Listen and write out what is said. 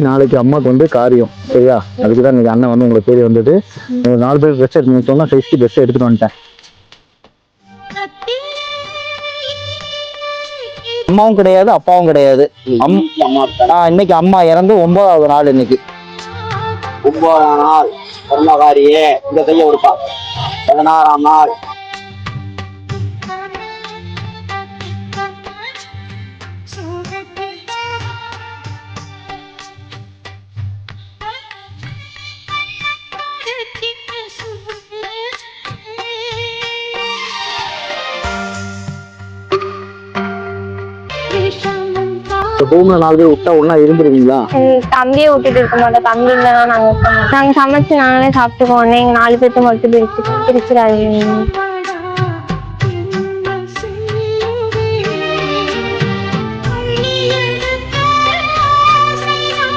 நாளைக்கு அம்மாவுக்கு வந்து காரியம் சரியா, அதுக்குதான் இன்னைக்கு அண்ணன் வந்து உங்களுக்கு தேடி வந்துட்டு 4 பேர் ட்ரெஸ் எடுத்து சொன்னா சைஸ்க்கு ட்ரெஸ் எடுத்துட்டு வந்துட்டேன். அம்மாவும் கிடையாது அப்பாவும் கிடையாது. இன்னைக்கு அம்மா இறந்து 9வது நாள். இன்னைக்கு 9ஆம் நாள் பிறந்தகாரியே இந்த கைய கொடுப்பா. 16ஆம் நாள் ரூம்ல 4 பேர் விட்டா ஒன்னா இருந்துருவீங்களா? தம்பியை விட்டுட்டு இருக்க மாட்டோம். தம்பி இல்லைன்னா நாங்க சமைச்சு நாங்களே சாப்பிட்டுக்கோம். எங்க 4 பேர்த்து மட்டும் பிரிச்சிடாதீங்க.